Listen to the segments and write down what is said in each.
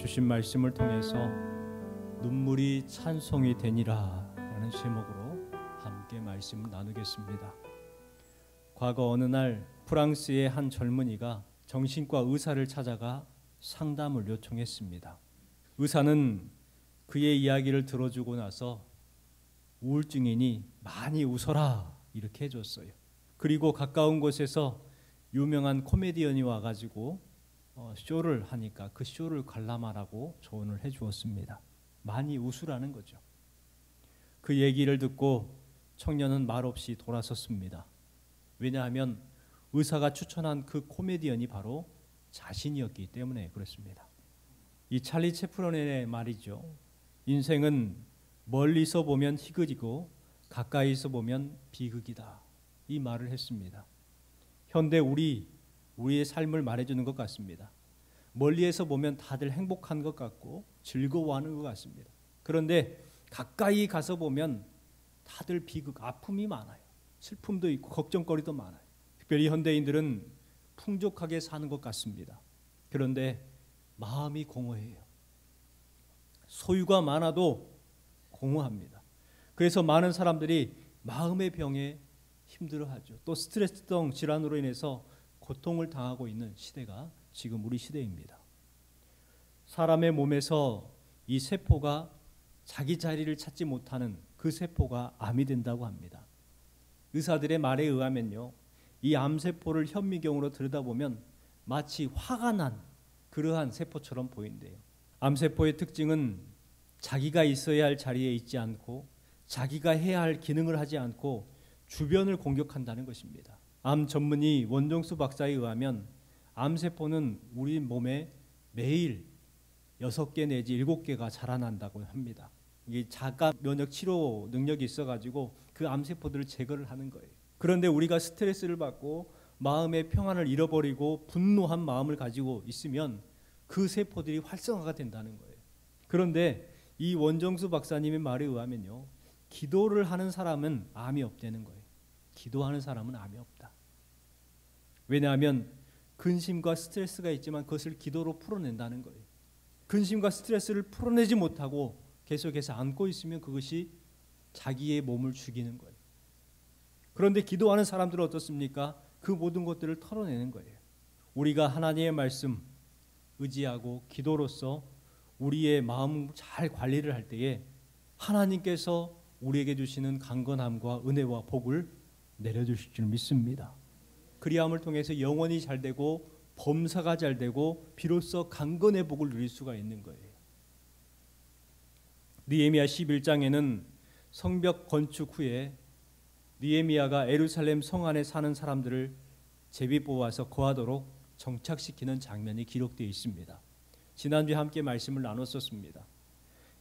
주신 말씀을 통해서 눈물이 찬송이 되니라 라는 제목으로 함께 말씀을 나누겠습니다. 과거 어느 날 프랑스의 한 젊은이가 정신과 의사를 찾아가 상담을 요청했습니다. 의사는 그의 이야기를 들어주고 나서 우울증이니 많이 웃어라 이렇게 해줬어요. 그리고 가까운 곳에서 유명한 코미디언이 와가지고 쇼를 하니까 그 쇼를 관람하라고 조언을 해주었습니다. 많이 웃으라는 거죠. 그 얘기를 듣고 청년은 말없이 돌아섰습니다. 왜냐하면 의사가 추천한 그 코미디언이 바로 자신이었기 때문에 그렇습니다. 이 찰리 채플런의 말이죠. 인생은 멀리서 보면 희극이고 가까이서 보면 비극이다. 이 말을 했습니다. 현대 우리의 삶을 말해주는 것 같습니다. 멀리에서 보면 다들 행복한 것 같고 즐거워하는 것 같습니다. 그런데 가까이 가서 보면 다들 비극, 아픔이 많아요. 슬픔도 있고 걱정거리도 많아요. 특별히 현대인들은 풍족하게 사는 것 같습니다. 그런데 마음이 공허해요. 소유가 많아도 공허합니다. 그래서 많은 사람들이 마음의 병에 힘들어하죠. 또 스트레스성 질환으로 인해서 고통을 당하고 있는 시대가 지금 우리 시대입니다. 사람의 몸에서 이 세포가 자기 자리를 찾지 못하는 그 세포가 암이 된다고 합니다. 의사들의 말에 의하면요, 이 암세포를 현미경으로 들여다보면 마치 화가 난 그러한 세포처럼 보인대요. 암세포의 특징은 자기가 있어야 할 자리에 있지 않고 자기가 해야 할 기능을 하지 않고 주변을 공격한다는 것입니다. 암 전문의 원종수 박사에 의하면 암세포는 우리 몸에 매일 6개 내지 7개가 자라난다고 합니다. 이게 자가 면역 치료 능력이 있어가지고 그 암세포들을 제거를 하는 거예요. 그런데 우리가 스트레스를 받고 마음의 평안을 잃어버리고 분노한 마음을 가지고 있으면 그 세포들이 활성화가 된다는 거예요. 그런데 이 원종수 박사님의 말에 의하면요, 기도를 하는 사람은 암이 없다는 거예요. 기도하는 사람은 암이 없다. 왜냐하면 근심과 스트레스가 있지만 그것을 기도로 풀어낸다는 거예요. 근심과 스트레스를 풀어내지 못하고 계속해서 안고 있으면 그것이 자기의 몸을 죽이는 거예요. 그런데 기도하는 사람들은 어떻습니까? 그 모든 것들을 털어내는 거예요. 우리가 하나님의 말씀 의지하고 기도로서 우리의 마음 잘 관리를 할 때에 하나님께서 우리에게 주시는 강건함과 은혜와 복을 내려주실 줄 믿습니다. 그리함을 통해서 영혼이 잘 되고 범사가 잘 되고 비로소 강건의 복을 누릴 수가 있는 거예요. 느헤미야 11장에는 성벽 건축 후에 느헤미야가 예루살렘 성 안에 사는 사람들을 제비 뽑아서 거하도록 정착시키는 장면이 기록되어 있습니다. 지난주에 함께 말씀을 나눴었습니다.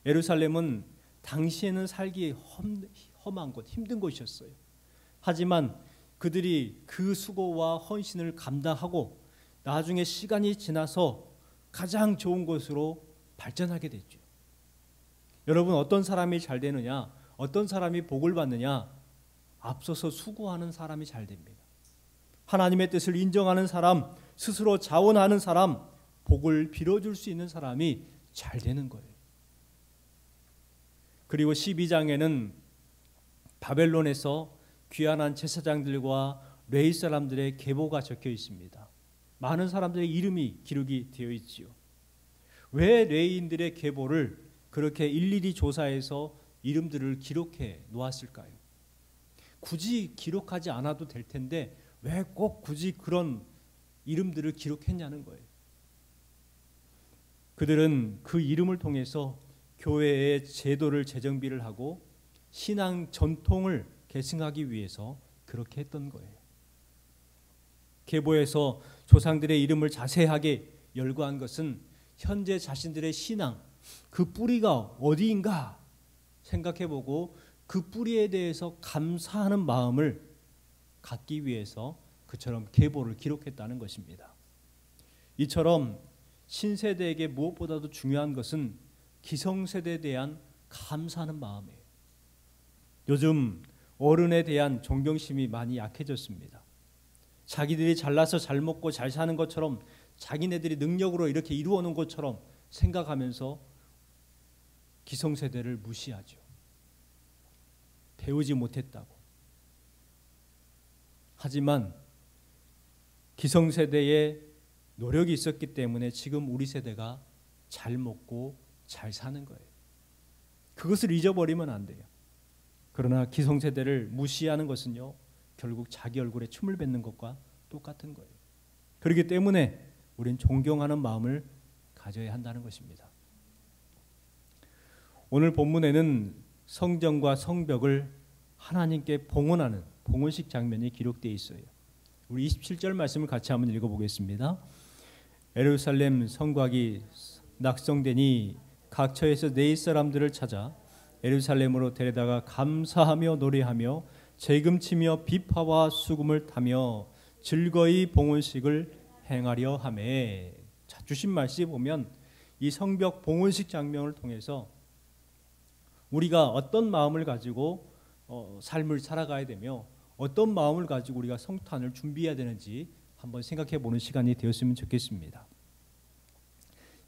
예루살렘은 당시에는 살기 험한 곳, 힘든 곳이었어요. 하지만 그들이 그 수고와 헌신을 감당하고 나중에 시간이 지나서 가장 좋은 곳으로 발전하게 됐죠. 여러분, 어떤 사람이 잘 되느냐, 어떤 사람이 복을 받느냐, 앞서서 수고하는 사람이 잘 됩니다. 하나님의 뜻을 인정하는 사람, 스스로 자원하는 사람, 복을 빌어줄 수 있는 사람이 잘 되는 거예요. 그리고 12장에는 바벨론에서 귀환한 제사장들과 레위 사람들의 계보가 적혀 있습니다. 많은 사람들의 이름이 기록이 되어 있지요. 왜 레위인들의 계보를 그렇게 일일이 조사해서 이름들을 기록해 놓았을까요? 굳이 기록하지 않아도 될 텐데 왜 꼭 굳이 그런 이름들을 기록했냐는 거예요. 그들은 그 이름을 통해서 교회의 제도를 재정비를 하고 신앙 전통을 계승하기 위해서 그렇게 했던 거예요. 계보에서 조상들의 이름을 자세하게 열거한 것은 현재 자신들의 신앙, 그 뿌리가 어디인가 생각해보고 그 뿌리에 대해서 감사하는 마음을 갖기 위해서 그처럼 계보를 기록했다는 것입니다. 이처럼 신세대에게 무엇보다도 중요한 것은 기성세대에 대한 감사하는 마음이에요. 요즘 어른에 대한 존경심이 많이 약해졌습니다. 자기들이 잘나서 잘 먹고 잘 사는 것처럼 자기네들이 능력으로 이렇게 이루어놓은 것처럼 생각하면서 기성세대를 무시하죠. 배우지 못했다고. 하지만 기성세대의 노력이 있었기 때문에 지금 우리 세대가 잘 먹고 잘 사는 거예요. 그것을 잊어버리면 안 돼요. 그러나 기성세대를 무시하는 것은요, 결국 자기 얼굴에 춤을 뱉는 것과 똑같은 거예요. 그렇기 때문에 우리는 존경하는 마음을 가져야 한다는 것입니다. 오늘 본문에는 성전과 성벽을 하나님께 봉헌하는 봉헌식 장면이 기록되어 있어요. 우리 27절 말씀을 같이 한번 읽어보겠습니다. 예루살렘 성곽이 낙성되니 각처에서 네 사람들을 찾아 예루살렘으로 데려다가 감사하며 노래하며 재금치며 비파와 수금을 타며 즐거이 봉헌식을 행하려 하매. 자, 주신 말씀에 보면 이 성벽 봉헌식 장면을 통해서 우리가 어떤 마음을 가지고 삶을 살아가야 되며 어떤 마음을 가지고 우리가 성탄을 준비해야 되는지 한번 생각해 보는 시간이 되었으면 좋겠습니다.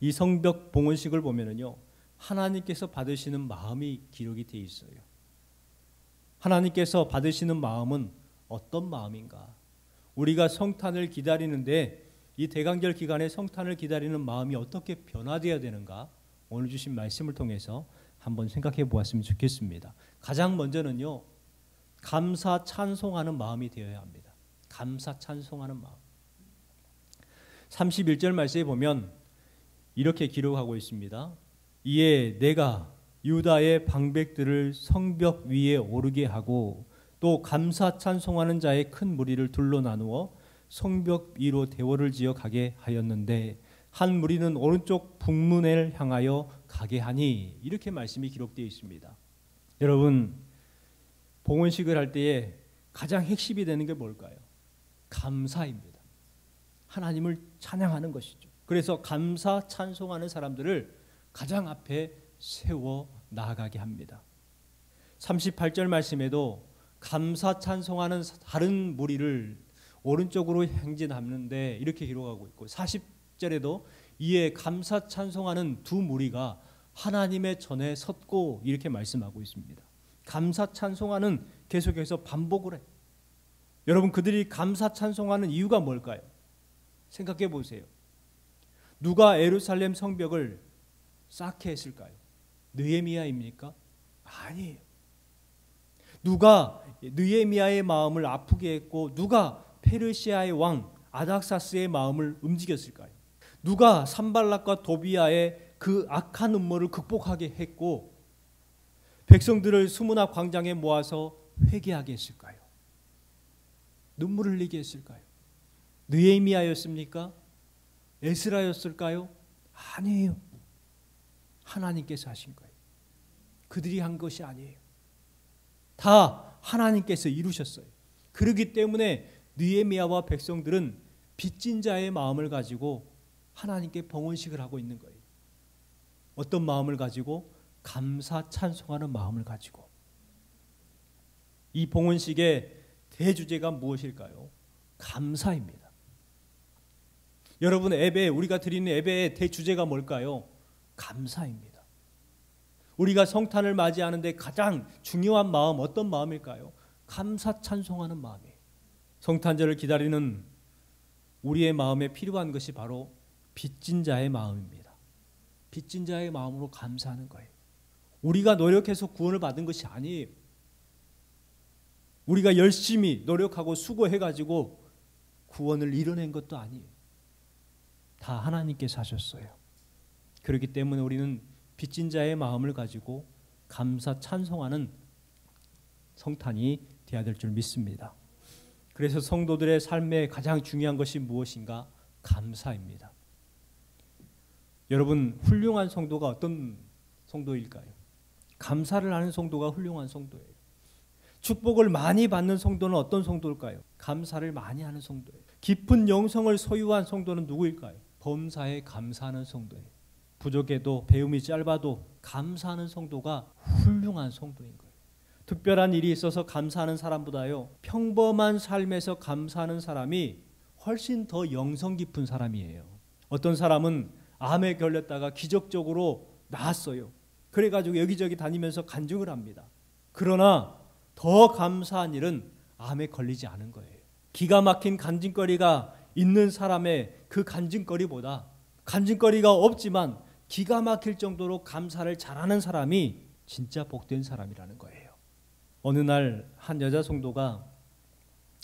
이 성벽 봉헌식을 보면은요, 하나님께서 받으시는 마음이 기록이 되어 있어요. 하나님께서 받으시는 마음은 어떤 마음인가? 우리가 성탄을 기다리는데 이 대강절 기간에 성탄을 기다리는 마음이 어떻게 변화되어야 되는가? 오늘 주신 말씀을 통해서 한번 생각해 보았으면 좋겠습니다. 가장 먼저는요, 감사 찬송하는 마음이 되어야 합니다. 감사 찬송하는 마음. 31절 말씀에 보면 이렇게 기록하고 있습니다. 이에 내가 유다의 방백들을 성벽 위에 오르게 하고 또 감사 찬송하는 자의 큰 무리를 둘로 나누어 성벽 위로 대궐을 지어 가게 하였는데 한 무리는 오른쪽 북문을 향하여 가게 하니, 이렇게 말씀이 기록되어 있습니다. 여러분, 봉헌식을 할 때에 가장 핵심이 되는 게 뭘까요? 감사입니다. 하나님을 찬양하는 것이죠. 그래서 감사 찬송하는 사람들을 가장 앞에 세워 나아가게 합니다. 38절 말씀에도 감사 찬송하는 다른 무리를 오른쪽으로 행진하는데 이렇게 기록하고 있고, 40절에도 이에 감사 찬송하는 두 무리가 하나님의 전에 섰고, 이렇게 말씀하고 있습니다. 감사 찬송하는 계속해서 반복을 해. 여러분, 그들이 감사 찬송하는 이유가 뭘까요? 생각해 보세요. 누가 예루살렘 성벽을 쌓게 했을까요? 느헤미야입니까? 아니에요. 누가 느헤미야의 마음을 아프게 했고 누가 페르시아의 왕 아닥사스의 마음을 움직였을까요? 누가 산발락과 도비아의 그 악한 음모를 극복하게 했고 백성들을 수문학 광장에 모아서 회개하게 했을까요? 눈물을 흘리게 했을까요? 느헤미야였습니까? 에스라였을까요? 아니에요. 하나님께서 하신 거예요. 그들이 한 것이 아니에요. 다 하나님께서 이루셨어요. 그렇기 때문에 느헤미야와 백성들은 빚진 자의 마음을 가지고 하나님께 봉헌식을 하고 있는 거예요. 어떤 마음을 가지고? 감사 찬송하는 마음을 가지고. 이 봉헌식의 대주제가 무엇일까요? 감사입니다. 여러분, 예배, 우리가 드리는 예배의 대주제가 뭘까요? 감사입니다. 우리가 성탄을 맞이하는데 가장 중요한 마음, 어떤 마음일까요? 감사 찬송하는 마음이에요. 성탄절을 기다리는 우리의 마음에 필요한 것이 바로 빚진 자의 마음입니다. 빚진 자의 마음으로 감사하는 거예요. 우리가 노력해서 구원을 받은 것이 아니에요. 우리가 열심히 노력하고 수고해가지고 구원을 이뤄낸 것도 아니에요. 다 하나님께서 하셨어요. 그렇기 때문에 우리는 빚진 자의 마음을 가지고 감사 찬송하는 성탄이 되어야 될 줄 믿습니다. 그래서 성도들의 삶에 가장 중요한 것이 무엇인가? 감사입니다. 여러분, 훌륭한 성도가 어떤 성도일까요? 감사를 하는 성도가 훌륭한 성도예요. 축복을 많이 받는 성도는 어떤 성도일까요? 감사를 많이 하는 성도예요. 깊은 영성을 소유한 성도는 누구일까요? 범사에 감사하는 성도예요. 부족해도 배움이 짧아도 감사하는 성도가 훌륭한 성도인 거예요. 특별한 일이 있어서 감사하는 사람보다요, 평범한 삶에서 감사하는 사람이 훨씬 더 영성 깊은 사람이에요. 어떤 사람은 암에 걸렸다가 기적적으로 나았어요. 그래가지고 여기저기 다니면서 간증을 합니다. 그러나 더 감사한 일은 암에 걸리지 않은 거예요. 기가 막힌 간증거리가 있는 사람의 그 간증거리보다 간증거리가 없지만 기가 막힐 정도로 감사를 잘하는 사람이 진짜 복된 사람이라는 거예요. 어느 날 한 여자 성도가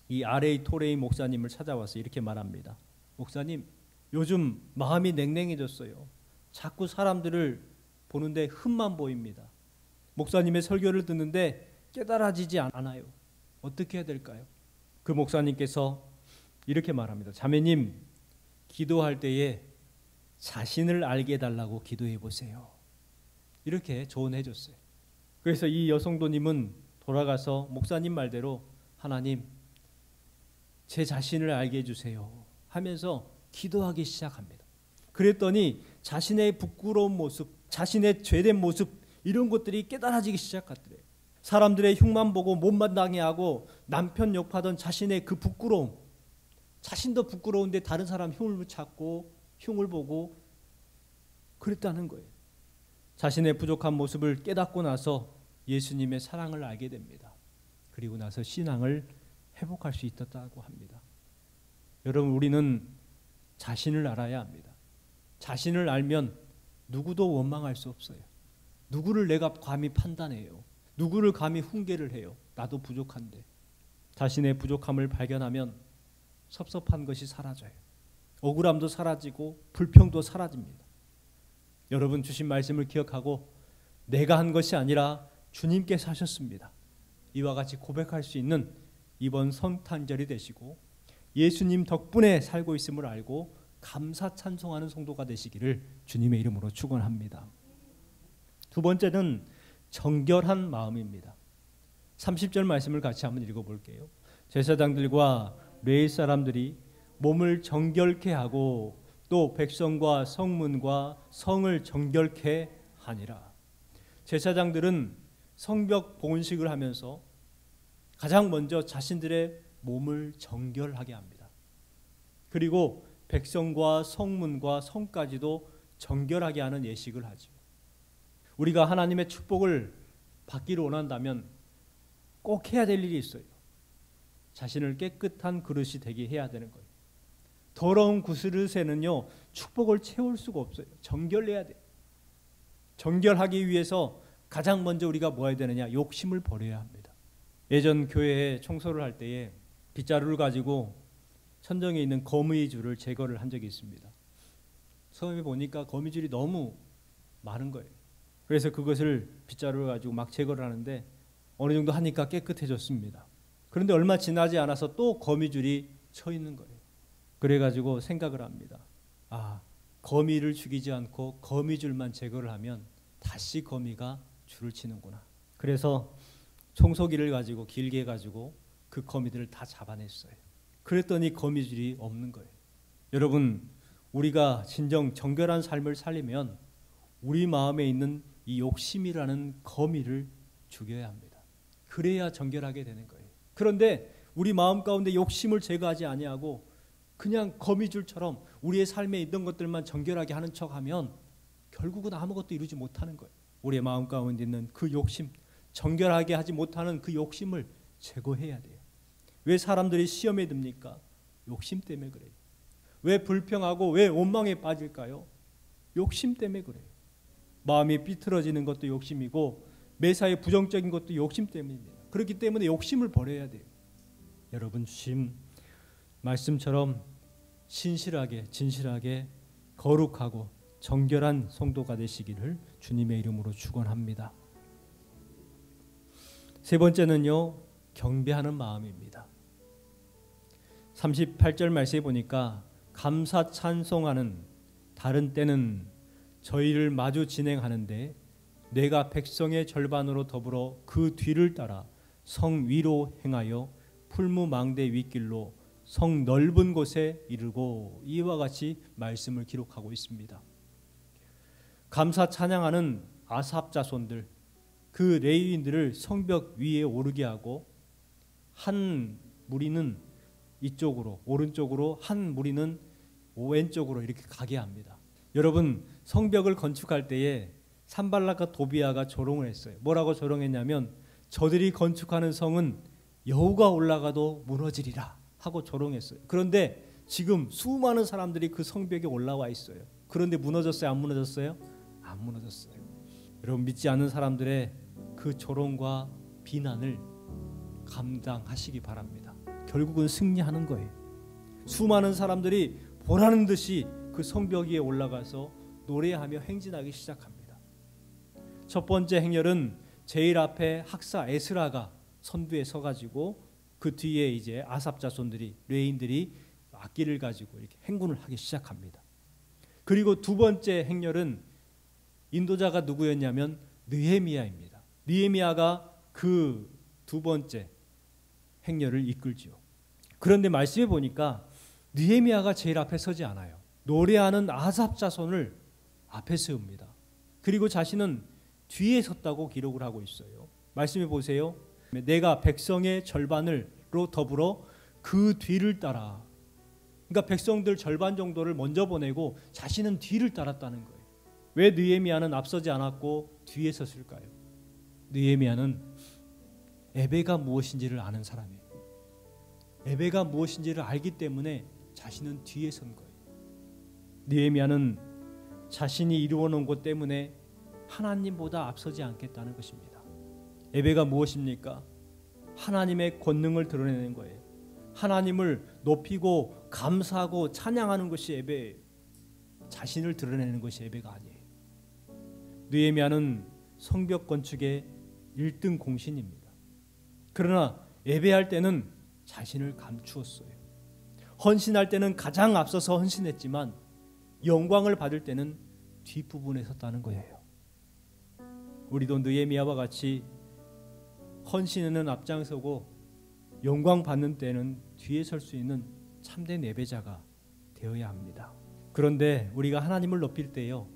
이 R.A. 토레이 목사님을 찾아와서 이렇게 말합니다. 목사님, 요즘 마음이 냉랭해졌어요. 자꾸 사람들을 보는데 흠만 보입니다. 목사님의 설교를 듣는데 깨달아지지 않아요. 어떻게 해야 될까요? 그 목사님께서 이렇게 말합니다. 자매님, 기도할 때에 자신을 알게 해달라고 기도해 보세요. 이렇게 조언해 줬어요. 그래서 이 여성도님은 돌아가서 목사님 말대로 하나님, 제 자신을 알게 해주세요 하면서 기도하기 시작합니다. 그랬더니 자신의 부끄러운 모습, 자신의 죄된 모습 이런 것들이 깨달아지기 시작하더래요. 사람들의 흉만 보고 못마땅해 하고 남편 욕하던 자신의 그 부끄러움, 자신도 부끄러운데 다른 사람 흉을 찾고 흉을 보고 그랬다는 거예요. 자신의 부족한 모습을 깨닫고 나서 예수님의 사랑을 알게 됩니다. 그리고 나서 신앙을 회복할 수 있었다고 합니다. 여러분, 우리는 자신을 알아야 합니다. 자신을 알면 누구도 원망할 수 없어요. 누구를 내가 감히 판단해요. 누구를 감히 훈계를 해요. 나도 부족한데. 자신의 부족함을 발견하면 섭섭한 것이 사라져요. 억울함도 사라지고 불평도 사라집니다. 여러분, 주신 말씀을 기억하고 내가 한 것이 아니라 주님께서 하셨습니다. 이와 같이 고백할 수 있는 이번 성탄절이 되시고 예수님 덕분에 살고 있음을 알고 감사 찬송하는 성도가 되시기를 주님의 이름으로 축원합니다. 두 번째는 정결한 마음입니다. 30절 말씀을 같이 한번 읽어볼게요. 제사장들과 레위 사람들이 몸을 정결케 하고 또 백성과 성문과 성을 정결케 하니라. 제사장들은 성벽 봉헌식을 하면서 가장 먼저 자신들의 몸을 정결하게 합니다. 그리고 백성과 성문과 성까지도 정결하게 하는 예식을 하죠. 우리가 하나님의 축복을 받기를 원한다면 꼭 해야 될 일이 있어요. 자신을 깨끗한 그릇이 되게 해야 되는 거예요. 더러운 그릇에는요, 축복을 채울 수가 없어요. 정결해야 돼요. 정결하기 위해서 가장 먼저 우리가 뭐 해야 되느냐? 욕심을 버려야 합니다. 예전 교회에 청소를 할 때에 빗자루를 가지고 천정에 있는 거미줄을 제거를 한 적이 있습니다. 처음에 보니까 거미줄이 너무 많은 거예요. 그래서 그것을 빗자루를 가지고 막 제거를 하는데 어느 정도 하니까 깨끗해졌습니다. 그런데 얼마 지나지 않아서 또 거미줄이 쳐 있는 거예요. 그래가지고 생각을 합니다. 아, 거미를 죽이지 않고 거미줄만 제거를 하면 다시 거미가 줄을 치는구나. 그래서 청소기를 가지고 길게 가지고 그 거미들을 다 잡아냈어요. 그랬더니 거미줄이 없는 거예요. 여러분, 우리가 진정 정결한 삶을 살리면 우리 마음에 있는 이 욕심이라는 거미를 죽여야 합니다. 그래야 정결하게 되는 거예요. 그런데 우리 마음 가운데 욕심을 제거하지 아니하고 그냥 거미줄처럼 우리의 삶에 있던 것들만 정결하게 하는 척하면 결국은 아무것도 이루지 못하는 거예요. 우리의 마음 가운데 있는 그 욕심, 정결하게 하지 못하는 그 욕심을 제거해야 돼요. 왜 사람들이 시험에 듭니까? 욕심 때문에 그래요. 왜 불평하고 왜 원망에 빠질까요? 욕심 때문에 그래요. 마음이 삐뚤어지는 것도 욕심이고 매사에 부정적인 것도 욕심 때문입니다. 그렇기 때문에 욕심을 버려야 돼요. 여러분, 주신 말씀처럼 신실하게 진실하게 거룩하고 정결한 성도가 되시기를 주님의 이름으로 축원합니다. 세 번째는요, 경배하는 마음입니다. 38절 말씀에 보니까 감사 찬송하는 다른 때는 저희를 마주 진행하는데 내가 백성의 절반으로 더불어 그 뒤를 따라 성 위로 행하여 풀무망대 윗길로 성 넓은 곳에 이르고 이와 같이 말씀을 기록하고 있습니다. 감사 찬양하는 아삽 자손들, 그 레위인들을 성벽 위에 오르게 하고 한 무리는 이쪽으로 오른쪽으로 한 무리는 왼쪽으로 이렇게 가게 합니다. 여러분, 성벽을 건축할 때에 산발락과 도비아가 조롱을 했어요. 뭐라고 조롱했냐면 저들이 건축하는 성은 여호가 올라가도 무너지리라 하고 조롱했어요. 그런데 지금 수많은 사람들이 그 성벽에 올라와 있어요. 그런데 무너졌어요? 안 무너졌어요? 안 무너졌어요. 여러분, 믿지 않는 사람들의 그 조롱과 비난을 감당하시기 바랍니다. 결국은 승리하는 거예요. 수많은 사람들이 보라는 듯이 그 성벽 위에 올라가서 노래하며 행진하기 시작합니다. 첫 번째 행렬은 제일 앞에 학사 에스라가 선두에 서가지고 그 뒤에 이제 아삽 자손들이, 레인들이 악기를 가지고 이렇게 행군을 하기 시작합니다. 그리고 두 번째 행렬은 인도자가 누구였냐면 느헤미야입니다. 느헤미야가 그 두 번째 행렬을 이끌지요. 그런데 말씀해 보니까 느헤미야가 제일 앞에 서지 않아요. 노래하는 아삽 자손을 앞에 세웁니다. 그리고 자신은 뒤에 섰다고 기록을 하고 있어요. 말씀해 보세요. 내가 백성의 절반으로 더불어 그 뒤를 따라. 그러니까 백성들 절반 정도를 먼저 보내고 자신은 뒤를 따랐다는 거예요. 왜 느헤미야는 앞서지 않았고 뒤에 섰을까요? 느헤미야는 예배가 무엇인지를 아는 사람이에요. 예배가 무엇인지를 알기 때문에 자신은 뒤에 선 거예요. 느헤미야는 자신이 이루어 놓은 것 때문에 하나님보다 앞서지 않겠다는 것입니다. 예배가 무엇입니까? 하나님의 권능을 드러내는 거예요. 하나님을 높이고 감사하고 찬양하는 것이 예배예요. 자신을 드러내는 것이 예배가 아니에요. 느헤미야는 성벽 건축의 1등 공신입니다. 그러나 예배할 때는 자신을 감추었어요. 헌신할 때는 가장 앞서서 헌신했지만 영광을 받을 때는 뒷부분에 섰다는 거예요. 우리도 느헤미야와 같이 헌신에는 앞장서고 영광 받는 때는 뒤에 설 수 있는 참된 예배자가 되어야 합니다. 그런데 우리가 하나님을 높일 때요,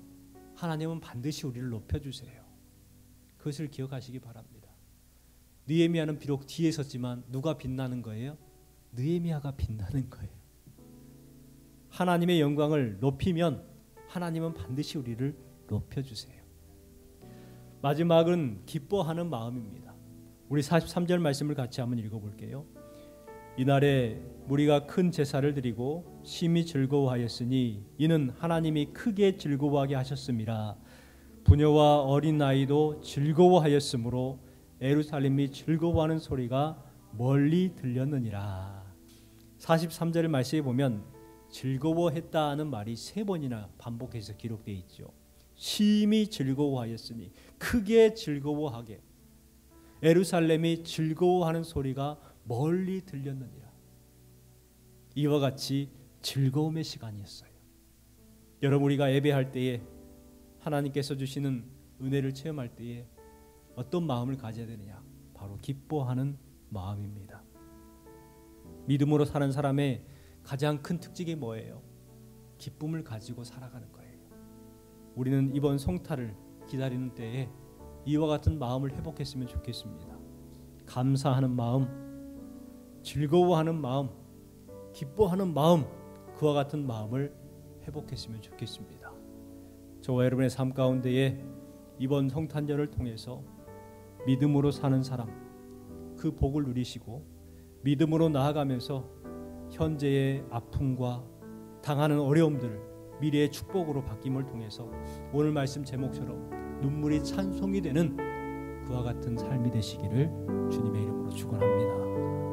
하나님은 반드시 우리를 높여주세요. 그것을 기억하시기 바랍니다. 느헤미야는 비록 뒤에 섰지만 누가 빛나는 거예요? 느헤미야가 빛나는 거예요. 하나님의 영광을 높이면 하나님은 반드시 우리를 높여주세요. 마지막은 기뻐하는 마음입니다. 우리 43절 말씀을 같이 한번 읽어볼게요. 이날에 무리가 큰 제사를 드리고 심히 즐거워하였으니 이는 하나님이 크게 즐거워하게 하셨음이라. 부녀와 어린 아이도 즐거워하였으므로 예루살렘이 즐거워하는 소리가 멀리 들렸느니라. 43절의 말씀에 보면 즐거워했다는 말이 3번이나 반복해서 기록되어 있죠. 심히 즐거워하였으니, 크게 즐거워하게, 예루살렘이 즐거워하는 소리가 멀리 들렸느니라. 이와 같이 즐거움의 시간이었어요. 여러분, 우리가 예배할 때에 하나님께서 주시는 은혜를 체험할 때에 어떤 마음을 가져야 되느냐? 바로 기뻐하는 마음입니다. 믿음으로 사는 사람의 가장 큰 특징이 뭐예요? 기쁨을 가지고 살아가는 거예요. 우리는 이번 성탄을 기다리는 때에 이와 같은 마음을 회복했으면 좋겠습니다. 감사하는 마음, 즐거워하는 마음, 기뻐하는 마음, 그와 같은 마음을 회복했으면 좋겠습니다. 저와 여러분의 삶 가운데에 이번 성탄절을 통해서 믿음으로 사는 사람, 그 복을 누리시고 믿음으로 나아가면서 현재의 아픔과 당하는 어려움들을 미래의 축복으로 바뀜을 통해서 오늘 말씀 제목처럼 눈물이 찬송이 되는 그와 같은 삶이 되시기를 주님의 이름으로 축원합니다.